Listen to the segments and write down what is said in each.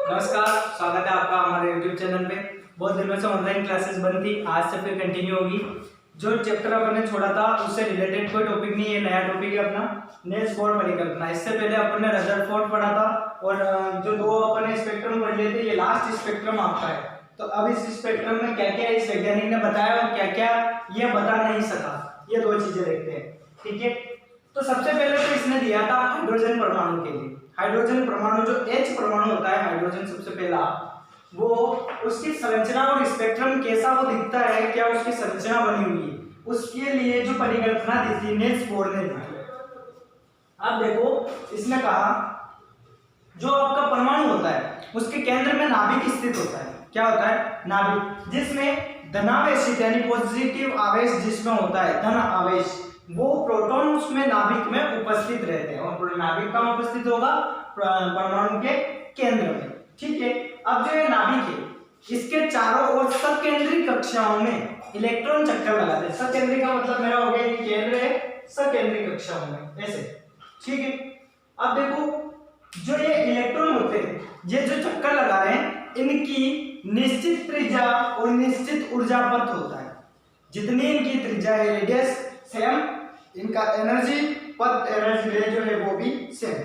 नमस्कार, स्वागत है आपका हमारे YouTube चैनल पे। बहुत दिनों से ऑनलाइन क्लासेस बंद थी, आज से फिर कंटिन्यू होगी। जो चैप्टर अपन ने छोड़ा था उससे रिलेटेड कोई टॉपिक नहीं है, नया टॉपिक है अपना नेल्स बोर परिकल्पना। इससे पहले अपन ने रदरफोर्ड पढ़ा था और जो दो अपन ने स्पेक्ट्रम पढ़ लिए थे, ये लास्ट स्पेक्ट्रम आपका है। तो अब इस स्पेक्ट्रम में क्या क्या इस वैज्ञानिक ने बताया और क्या क्या ये बता नहीं सका, ये दो चीजें देखते हैं। ठीक है, तो सबसे पहले तो इसने दिया था हाइड्रोजन परमाणु के लिए। हाइड्रोजन परमाणु जो H परमाणु होता है, हाइड्रोजन सबसे पहला, वो उसकी संरचना और स्पेक्ट्रम कैसा वो दिखता है, क्या उसकी संरचना बनी हुई है, उसके लिए जो परिकल्पना दी थी निल्स बोर ने दी। अब देखो, इसने कहा जो आपका परमाणु होता है उसके केंद्र में नाभिक स्थित होता है। क्या होता है? नाभिक, जिसमें धनावेशित यानी पॉजिटिव आवेश जिसमें होता है, धन आवेश, वो प्रोटॉन उसमें नाभिक में उपस्थित रहते हैं। और नाभिक कहाँ उपस्थित होगा? परमाणु के केंद्र में। ठीक है, अब जो ये नाभिक है इसके चारों ओर सकेंद्री कक्षाओं में इलेक्ट्रॉन चक्कर लगाते हैं। सकेंद्री का मतलब मेरा हो गया ये केंद्र है, सकेंद्री कक्षाओं में ऐसे। ठीक है, अब देखो जो ये इलेक्ट्रॉन होते हैं, ये जो चक्कर लगा रहे हैं, इनकी निश्चित त्रिज्या और निश्चित ऊर्जा पथ होता है। जितनी इनकी त्रिज्या है, रेडियस सेम, इनका एनर्जी पथ, एनर्जी रे जो है वो भी सेम,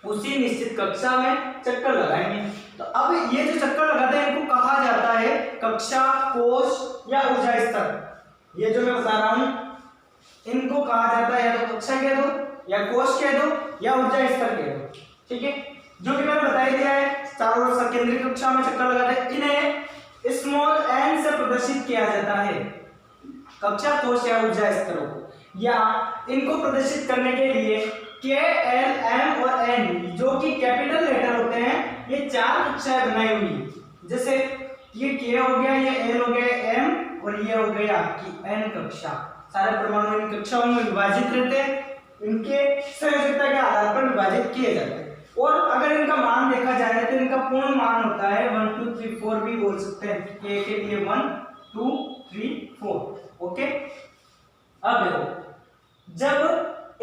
उसी निश्चित कक्षा में चक्कर लगाएंगे। तो अब ये जो चक्कर लगाते हैं इनको कहा जाता है कक्षा, कोश या ऊर्जा स्तर। ये जो मैं बता रहा हूं इनको कहा जाता है या तो कक्षा कह दो, या कोश कह दो, या ऊर्जा स्तर कह दो। ठीक है, जो कि मैंने बता दिया है, चारों ओर सकेंद्री कक्षा में चक्कर लगाते हैं, इन्हें स्मॉल एन से प्रदर्शित किया जाता है, कक्षा, कोश या ऊर्जा स्तरों को। या इनको प्रदर्शित करने के लिए के, एल, एम और एन जो कि कैपिटल लेटर होते हैं, ये चार कक्षाएं बनाई हुई। जैसे ये के हो गया, ये एल हो गया, एम, और ये हो गया आपकी एन कक्षा। सारे परमाणु इन कक्षाओं में विभाजित रहते हैं, इनके संयोजकता के आधार पर विभाजित किए जाते हैं। और अगर इनका मान देखा जाए तो इनका पूर्ण मान होता है 1 2 3 4 भी बोल सकते हैं। के लिए 1 2 3 4। ओके, अब देखो जब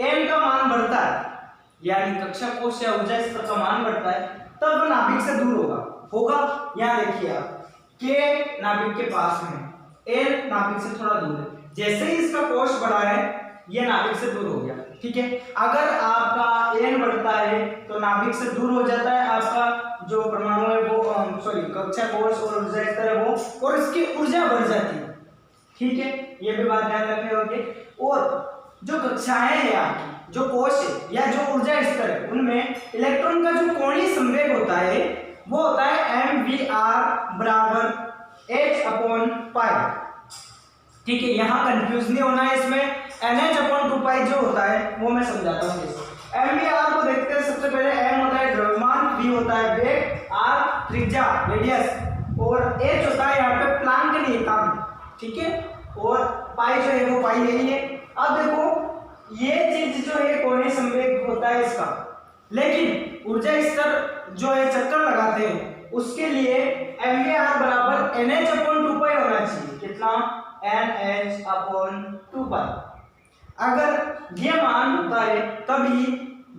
n का मान बढ़ता है यानी कक्षा, कोश या ऊर्जा स्तर का मान बढ़ता है, तब वो नाभिक से दूर होगा। यहाँ देखिए आप, k नाभिक के पास में, l नाभिक से थोड़ा दूर है। जैसे ही इसका कोश बढ़ा है ये नाभिक से दूर हो गया। ठीक है, अगर आपका n बढ़ता है तो नाभिक से दूर हो जाता है आपका जो परमाणु है वो, कक्षा, कोश और ऊर्जा स्तर है वो, और इसकी ऊर्जा बढ़ जाती है। ठीक है, ये भी बात ध्यान रखनी होगी। और जो कक्षाएं हैं आपकी, जो कोश है या जो ऊर्जा स्तर है, उनमें इलेक्ट्रॉन का जो कोणीय संवेग होता है वो होता है mvr बराबर h/π। ठीक है, यहाँ कंफ्यूज नहीं होना है इसमें। nh/2π जो होता है वो मैं समझाता हूँ। mvr को देखते हैं, सबसे पहले m होता है द्रव्यमान, v होता है वेग, r त्रिज्या रेडियस, और h होता है यहाँ पे प्लांक के नियतांक। ठीक है, और पाई जो है वो पाई यही है। अब देखो ये चीज जो है कोणीय संवेग होता है इसका, लेकिन ऊर्जा स्तर जो है चक्कर लगाते हैं उसके लिए mvr बराबर nh/2π होना चाहिए। कितना? nh/2π। अगर ये मान होता है तभी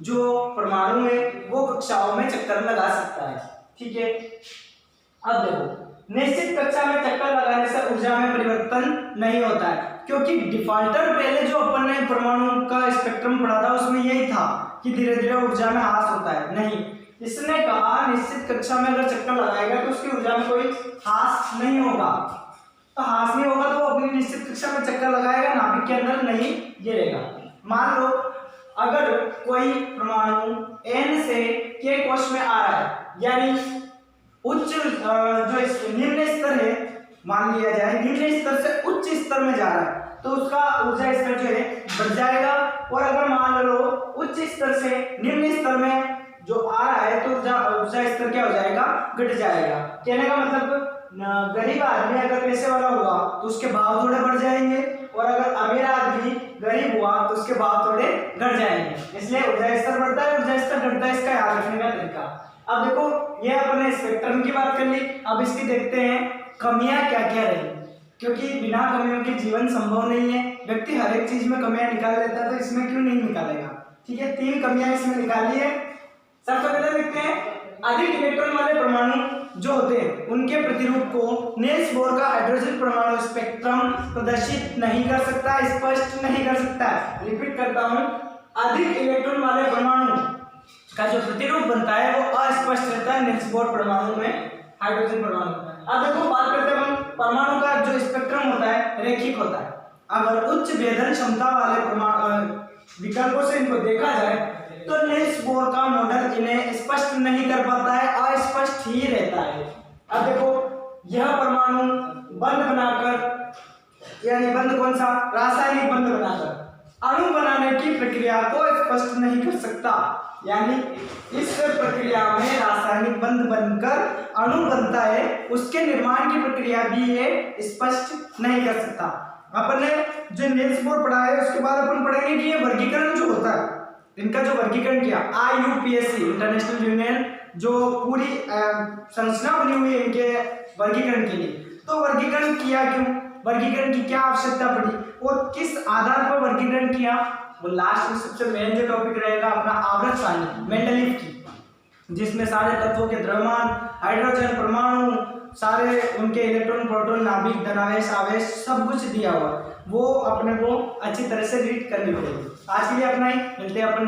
जो परमाणु है वो कक्षाओं में चक्कर लगा सकता है। ठीक है, अब देखो निश्चित कक्षा में चक्कर लगाने से ऊर्जा में परिवर्तन नहीं होता है, क्योंकि डिफॉल्टर पहले जो अपन ने परमाणु का स्पेक्ट्रम पढ़ा था उसमें यही था कि धीरे धीरे ऊर्जा में ह्रास होता है। नहीं, इसने कहा निश्चित कक्षा में अगर चक्कर लगाएगा तो उसकी ऊर्जा में कोई ह्रास नहीं होगा। तो ह्रास नहीं होगा तो अपनी निश्चित कक्षा में चक्कर लगाएगा, नाभिक के अंदर नहीं गिरेगा। मान लो अगर कोई परमाणु n से k कोश में आ रहा है, यानी उच्च जो निम्न स्तर है, मान लिया जाए निम्न स्तर से उच्च स्तर में जा रहा है, तो उसका ऊर्जा स्तर जो है बढ़ जाएगा। और अगर मान लो उच्च स्तर से निम्न स्तर में जो आ रहा है तो ऊर्जा स्तर क्या हो जाएगा? घट जाएगा। कहने का मतलब गरीब आदमी अगर पैसे वाला हुआ तो उसके भाव थोड़े बढ़ जाएंगे, और अगर अमीर आदमी गरीब हुआ तो उसके भाव थोड़े घट जाएंगे। इसलिए ऊर्जा स्तर बढ़ता है, ऊर्जा स्तर घटता है, इसका याद रखने का तरीका। अब देखो ये अपने स्पेक्ट्रम की बात कर ली, अब इसकी देखते हैं कमियां क्या क्या रही, क्योंकि बिना कमियों के जीवन संभव नहीं है। व्यक्ति हर एक चीज में कमियां निकाल लेता है, तो इसमें क्यों नहीं निकालेगा। ठीक है, 3 कमियां इसमें निकाली है। सबसे पहले देखते हैं अधिक इलेक्ट्रॉन वाले परमाणु जो होते हैं उनके प्रतिरूप को नील्स बोर का हाइड्रोजन परमाणु स्पेक्ट्रम प्रदर्शित नहीं कर सकता, स्पष्ट नहीं कर सकता है। रिपीट करता हूं, अधिक इलेक्ट्रॉन वाले परमाणु का जो प्रतिरूप बनता है वो अस्पष्ट रहता है नील्स बोर परमाणु में, हाइड्रोजन परमाणु। अब देखो बात करते हैं हम परमाणु का जो स्पेक्ट्रम होता है रेखिक होता है। अगर उच्च भेदन क्षमता वाले परमाणु विकल्पों से इनको देखा जाए तो नील्स बोर का मॉडल इन्हें स्पष्ट नहीं कर पाता है, अस्पष्ट ही रहता है। अब देखो यह परमाणु बंध बनाकर, यानी बंध कौन सा, रासायनिक बंध बनाकर अणु बनाने की प्रक्रिया को स्पष्ट नहीं कर सकता, यानी इस प्रक्रिया में रासायनिक बंध बनकर अणु बनता है, उसके निर्माण की प्रक्रिया भी ये स्पष्ट नहीं कर सकता। अपन ने जो नील्स बोर पढ़ा है उसके बाद अपन पढ़ेंगे कि ये वर्गीकरण जो होता है, इनका जो वर्गीकरण किया IUPAC इंटरनेशनल यूनियन, जो पूरी संरचना बनी हुई है इनके वर्गीकरण के लिए, तो वर्गीकरण किया क्यों, वर्गीकरण की क्या आवश्यकता पड़ी और किस आधार पर वर्गीकरण किया, वो लास्ट में सबसे मेन जो टॉपिक रहेगा अपना आवर्त सारणी मेंडलीव की, जिसमें सारे तत्वों के द्रव्यमान, हाइड्रोजन परमाणु, सारे उनके इलेक्ट्रॉन, प्रोटॉन, नाभिक, धनावेश, आवेश सब कुछ दिया हुआ, वो अपने को अच्छी तरह से रीड करनी पड़ेगी। आज के लिए अपना ही, मिलते हैं अपन